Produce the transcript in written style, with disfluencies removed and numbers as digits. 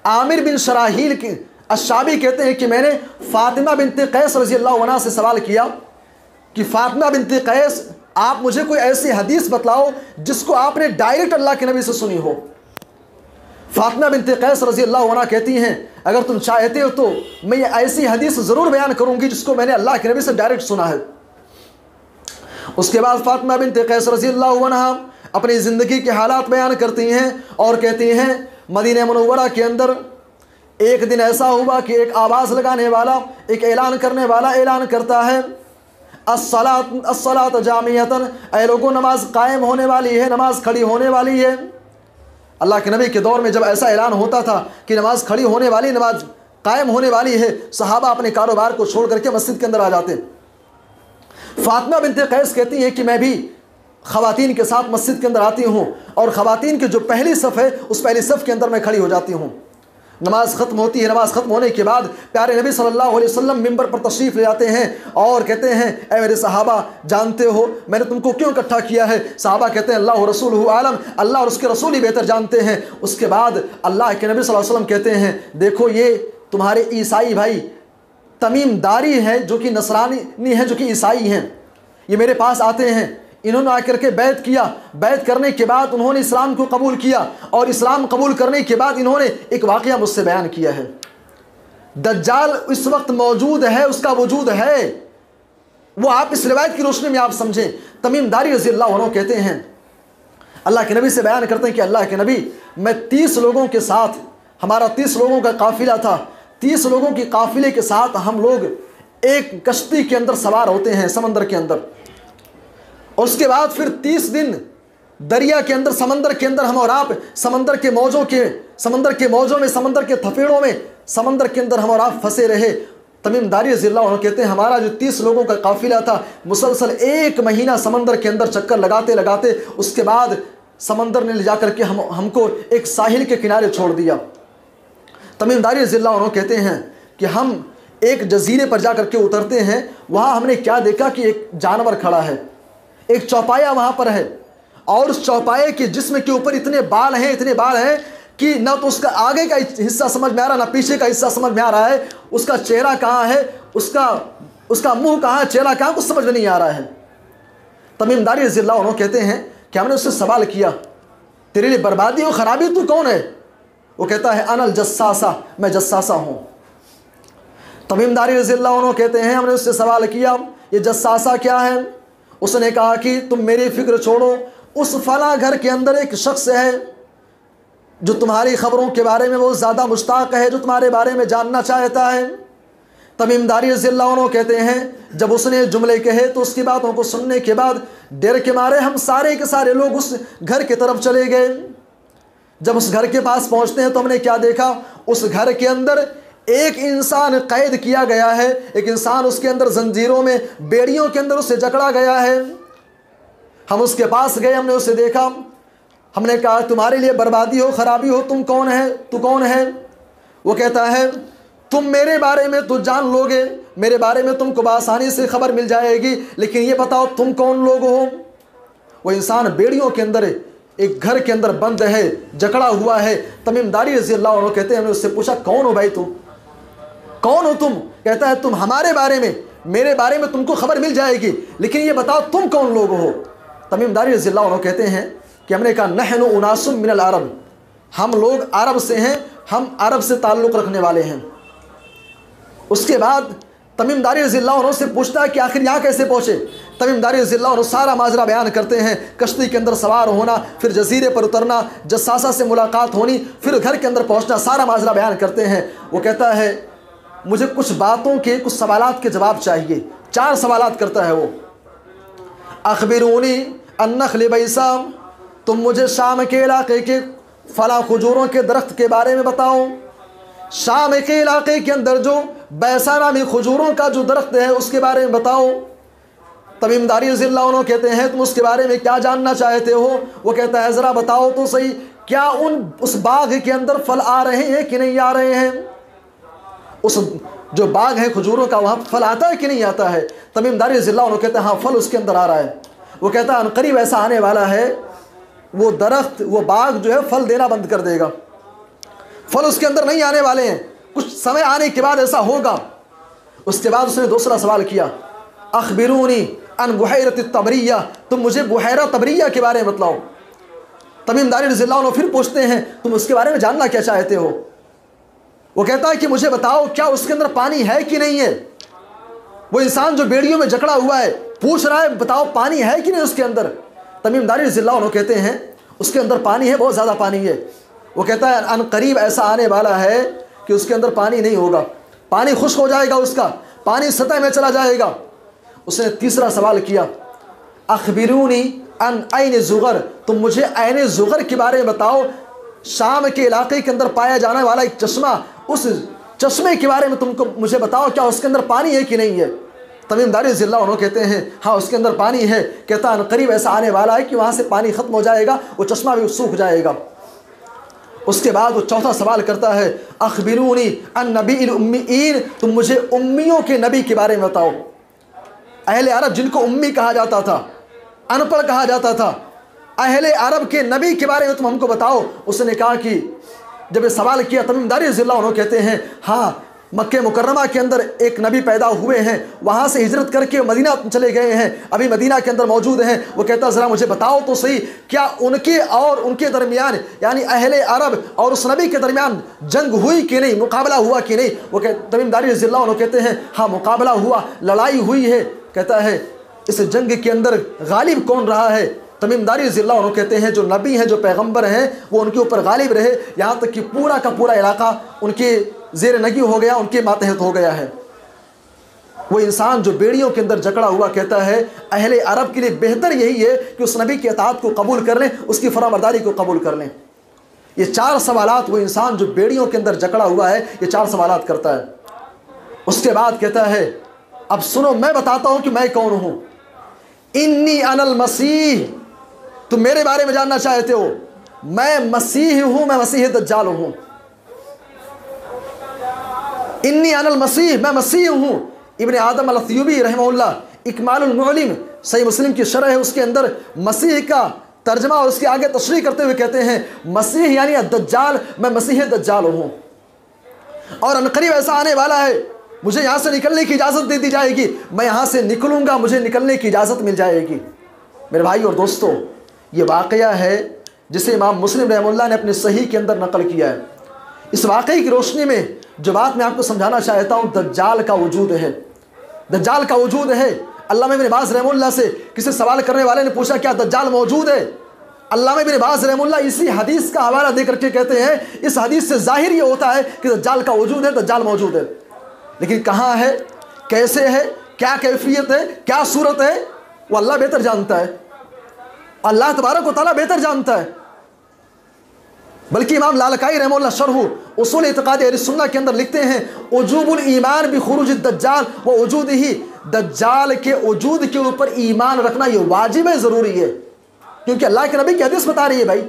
आमिर बिन शराहील की अशाबी कहते हैं कि मैंने फातिमा बिनते कैस रज़ी अल्लाह अन्हा से सवाल किया कि फातिमा बिनते कैस, आप मुझे कोई ऐसी हदीस बतलाओ जिसको आपने डायरेक्ट अल्लाह के नबी से सुनी हो। फातिमा बिनते कैस रज़ी अल्लाह अन्हा कहती हैं, अगर तुम चाहते हो तो मैं ये ऐसी हदीस ज़रूर बयान करूँगी जिसको मैंने अल्लाह के नबी से डायरेक्ट सुना है। उसके बाद फातिमा बिनते कैस रज़ी अल्लाह अन्हा अपनी ज़िंदगी के हालात बयान करती हैं और कहती हैं, मदीना मुनव्वरा के अंदर एक दिन ऐसा हुआ कि एक आवाज़ लगाने वाला, एक ऐलान करने वाला ऐलान करता है, अस्सलात जामियतन, ऐ लोगों नमाज कायम होने वाली है, नमाज खड़ी होने वाली है। अल्लाह के नबी के दौर में जब ऐसा ऐलान होता था कि नमाज खड़ी होने वाली, नमाज कायम होने वाली है, सहाबा अपने कारोबार को छोड़ करके मस्जिद के अंदर आ जाते। फातिमा बिनते कैस कहती हैं कि मैं भी ख़वातीन के साथ मस्जिद के अंदर आती हूँ और ख़वातीन की जो पहली सफ़ है उस पहली सफ़ के अंदर मैं खड़ी हो जाती हूँ। नमाज ख़त्म होती है। नमाज ख़त्म होने के बाद प्यारे नबी सल्लल्लाहु अलैहि वसल्लम मिंबर पर तशरीफ़ ले जाते हैं और कहते हैं, ऐ मेरे सहाबा, जानते हो मैंने तुमको क्यों इकट्ठा किया है? सहाबा कहते हैं, अल्लाह रसूलुहु आलम, अल्लाह और उसके रसूल ही बेहतर जानते हैं। उसके बाद अल्लाह के नबी सल्लल्लाहु अलैहि वसल्लम कहते हैं, देखो ये तुम्हारे ईसाई भाई तमीमदारी है जो कि नसरानी है, जो कि ईसाई हैं, ये मेरे पास आते हैं, इन्होंने आकर के बैत किया। बैत करने के बाद उन्होंने इस्लाम को कबूल किया और इस्लाम कबूल करने के बाद इन्होंने एक वाक़या मुझसे बयान किया है। दज्जाल इस वक्त मौजूद है, उसका वजूद है, वो आप इस रिवायत की रोशनी में आप समझें। तमीमदारी रज़ी अल्लाह अन्हु कहते हैं, अल्लाह के नबी से बयान करते हैं कि अल्लाह के नबी, मैं 30 लोगों के साथ, हमारा 30 लोगों का काफ़िला था, 30 लोगों के काफ़िले के साथ हम लोग एक कश्ती के अंदर सवार होते हैं समंदर के अंदर, और उसके बाद फिर 30 दिन दरिया के अंदर, समंदर के अंदर हम और आप समंदर के मौजों में, समंदर के थपेड़ों में, समंदर के अंदर हम और आप फंसे रहे। तमीमदारी रज़ी अल्लाह अन्हु कहते हैं, हमारा जो 30 लोगों का काफ़िला था मुसलसल 1 महीना समंदर के अंदर चक्कर लगाते लगाते उसके बाद समंदर ने ले जा करके हमको एक साहिल के किनारे छोड़ दिया। तमीमदारी रज़ी अल्लाह अन्हु कहते हैं कि हम एक जजीरे पर जा करके उतरते हैं, वहाँ हमने क्या देखा कि एक जानवर खड़ा है, एक चौपाया वहाँ पर है, और उस चौपाए के जिस्म के ऊपर इतने बाल हैं कि ना तो उसका आगे का हिस्सा समझ में आ रहा, ना पीछे का हिस्सा समझ में आ रहा है। उसका चेहरा कहाँ है, उसका मुंह कहाँ है, चेहरा कहाँ, कुछ समझ में नहीं आ रहा है। तमीमदारी रज़ी अल्लाह अन्हु कहते हैं कि हमने उससे सवाल किया, तेरे लिए बर्बादी और ख़राबी तू कौन है? वो कहता है, अनल जस्सासा, मैं जस्सासा हूँ। तमीमदारी रज़ी अल्लाह अन्हु कहते हैं, हमने उससे सवाल किया, ये जस्सासा क्या है? उसने कहा कि तुम मेरी फिक्र छोड़ो, उस फला घर के अंदर एक शख्स है जो तुम्हारी ख़बरों के बारे में बहुत ज़्यादा मुश्ताक है, जो तुम्हारे बारे में जानना चाहता है। तमीमदारी रज़ी अल्लाह अन्हु कहते हैं, जब उसने जुमले कहे तो उसकी बातों को सुनने के बाद डर के मारे हम सारे के सारे लोग उस घर की तरफ चले गए। जब उस घर के पास पहुँचते हैं तो हमने क्या देखा, उस घर के अंदर एक इंसान कैद किया गया है, एक इंसान उसके अंदर जंजीरों में, बेड़ियों के अंदर उसे जकड़ा गया है। हम उसके पास गए, हमने उसे देखा, हमने कहा, तुम्हारे लिए बर्बादी हो, ख़राबी हो, तू कौन है? वो कहता है, तुम मेरे बारे में तो जान लोगे, मेरे बारे में तुमको बआसानी से खबर मिल जाएगी, लेकिन ये बताओ तुम कौन लोग हो? वो इंसान बेड़ियों के अंदर एक घर के अंदर बंद है, जकड़ा हुआ है। तमीमदारी रज़ी अल्लाह अन्हु कहते हैं, हमने उससे पूछा, कौन हो भाई तुम, कौन हो तुम? कहता है, तुम हमारे बारे में, मेरे बारे में तुमको खबर मिल जाएगी, लेकिन ये बताओ तुम कौन लोग हो? तमीमदारी रज़ी अल्लाह अन्हु कहते हैं कि हमने कहा, नहनु उनासुम मिनल अरब, हम लोग अरब से हैं, हम अरब से ताल्लुक़ रखने वाले हैं। उसके बाद तमीमदारी रज़ी अल्लाह अन्हु से पूछता है कि आखिर यहाँ कैसे पहुँचे? तमीमदारी रज़ी अल्लाह अन्हु सारा माजरा बयान करते हैं, कश्ती के अंदर सवार होना, फिर जजीरे पर उतरना, जस्सासा से मुलाकात होनी, फिर घर के अंदर पहुँचना, सारा माजरा बयान करते हैं। वो कहता है, मुझे कुछ बातों के, कुछ सवालात के जवाब चाहिए। 4 सवालात करता है वो। अखबिरूनी अन्नखल बैसाम, तुम मुझे शाम के इलाके के फला खजूरों के दरख्त के बारे में बताओ। शाम के इलाके के अंदर जो बैसा नामी खजूरों का जो दरख्त है उसके बारे में बताओ। तमीमदारी रज़ी अल्लाह अन्हु कहते हैं, तुम उसके बारे में क्या जानना चाहते हो? वो कहता है, ज़रा बताओ तो सही, क्या उस बाग के अंदर फल आ रहे हैं कि नहीं आ रहे हैं? उस जो बाग है खजूरों का, वहाँ फल आता है कि नहीं आता है? तमीमदारी रज़ी अल्लाह अन्हु कहते हैं, हाँ, फल उसके अंदर आ रहा है। वो कहता है, अनकरीब ऐसा आने वाला है, वो दरख्त, वो बाग जो है फल देना बंद कर देगा, फल उसके अंदर नहीं आने वाले हैं, कुछ समय आने के बाद ऐसा होगा। उसके बाद उसने दूसरा सवाल किया, अखबिरूनी अन बुहैरत तबरिया, तुम मुझे बुहैरा तबरिया के बारे में बतलाओ। तमीम दारी रज़ियल्लाहु अन्हु फिर पूछते हैं, तुम उसके बारे में जानना क्या चाहते हो? वो कहता है कि मुझे बताओ क्या उसके अंदर पानी है कि नहीं है। वो इंसान जो बेड़ियों में जकड़ा हुआ है पूछ रहा है बताओ पानी है कि नहीं उसके अंदर। तमीम दारी रज़ियल्लाहु अन्हु कहते हैं उसके अंदर पानी है, बहुत ज़्यादा पानी है। वो कहता है अन करीब ऐसा आने वाला है कि उसके अंदर पानी नहीं होगा, पानी खुश्क हो जाएगा, उसका पानी सतह में चला जाएगा। उसने तीसरा सवाल किया, अखबिरूनी अन ऐन ज़ुगर, तुम मुझे ऐन ज़ुगर के बारे में बताओ, शाम के इलाके के अंदर पाया जाने वाला एक चश्मा, उस चश्मे के बारे में तुमको मुझे बताओ क्या उसके अंदर पानी है कि नहीं है। तमीम दारी रज़ियल्लाहु अन्हु कहते हैं हाँ उसके अंदर पानी है। कहता है करीब ऐसा आने वाला है कि वहाँ से पानी ख़त्म हो जाएगा, वो चश्मा भी सूख जाएगा। उसके बाद वो चौथा सवाल करता है, अखबिरूनी अन नबील उम्मीन, तुम मुझे उम्मियों के नबी के बारे में बताओ। अहले अरब जिनको उम्मी कहा जाता था, अनपढ़ कहा जाता था, अहले अरब के नबी के बारे में तुम हमको बताओ। उसने कहा कि जब ये सवाल किया तमीम दारी रज़ियल्लाहु अन्हु कहते हैं हाँ मक्के मुकर्रमा के अंदर एक नबी पैदा हुए हैं, वहाँ से हिजरत करके मदीना चले गए हैं, अभी मदीना के अंदर मौजूद हैं। वो कहता ज़रा मुझे बताओ तो सही, क्या उनके और उनके दरमियान यानी अहले अरब और उस नबी के दरमियान जंग हुई कि नहीं, मुकाबला हुआ कि नहीं। वो तमीम दारी रज़ियल्लाहु अन्हु कहते हैं हाँ मुकाबला हुआ, लड़ाई हुई है। कहता है इस जंग के अंदर गालिब कौन रहा है? तमीम दारी रज़ियल्लाहु अन्हु कहते हैं जो नबी हैं, जो पैगंबर हैं, वो उनके ऊपर गालिब रहे, यहाँ तक कि पूरा का पूरा इलाका उनके ज़ेर नगी हो गया, उनके मातहत हो गया है। वो इंसान जो बेड़ियों के अंदर जकड़ा हुआ कहता है अहले अरब के लिए बेहतर यही है कि उस नबी की इताअत को कबूल कर लें, उसकी फरमाबरदारी को कबूल कर लें। ये चार सवालात वो इंसान जो बेड़ियों के अंदर जकड़ा हुआ है ये चार सवालात करता है। उसके बाद कहता है अब सुनो मैं बताता हूँ कि मैं कौन हूँ। इन्नी अनल मसीह, तुम मेरे बारे में जानना चाहते हो, मैं मसीह हूँ, मैं मसीह दज्जाल हूँ। इन्नी अनल मसीह, मैं मसीह हूँ। इब्न आदम अल-अत्यूबी रहमहुल्लाह इकमालुल मुअल्लिम सही मुस्लिम की शरह है, उसके अंदर मसीह का तर्जमा और उसके आगे तशरीह करते हुए कहते हैं मसीह यानी दज्जाल, मैं मसीह दज्जाल हूँ और अनकरीब ऐसा आने वाला है मुझे यहाँ से निकलने की इजाज़त दे दी जाएगी, मैं यहाँ से निकलूँगा, मुझे निकलने की इजाज़त मिल जाएगी। मेरे भाई और दोस्तों ये वाक़या है जिसे इमाम मुस्लिम रहमहुल्लाह ने अपने सही के अंदर नकल किया है। इस वाक़े की रोशनी में जो बात मैं आपको समझाना चाहता हूँ, दज्जाल का वजूद है, दज्जाल का वजूद है। अल्लामा इब्न बाज़ रहमहुल्लाह से किसी सवाल करने वाले ने पूछा क्या दज्जाल मौजूद है? अल्लामा इब्न बाज़ रहमहुल्लाह इसी हदीस का हवाला दे करके कहते हैं इस हदीस से ज़ाहिर ये होता है कि दज्जाल का वजूद है, दज्जाल मौजूद है, लेकिन कहाँ है, कैसे है, क्या कैफियत है, क्या सूरत है, वो अल्लाह बेहतर जानता है, अल्लाह तबारक व तआला बेहतर जानता है। बल्कि इमाम लालकाई रहमहुल्लाह शरह उसूल इत्क़ाद अहले सुन्नह के अंदर लिखते हैं वजूबुल ईमान बि खुरूज दज्जाल व वजूदिही, दज्जाल के वजूद के ऊपर ईमान रखना ये वाजिब है, ज़रूरी है, क्योंकि अल्लाह के नबी की हदीस बता रही है भाई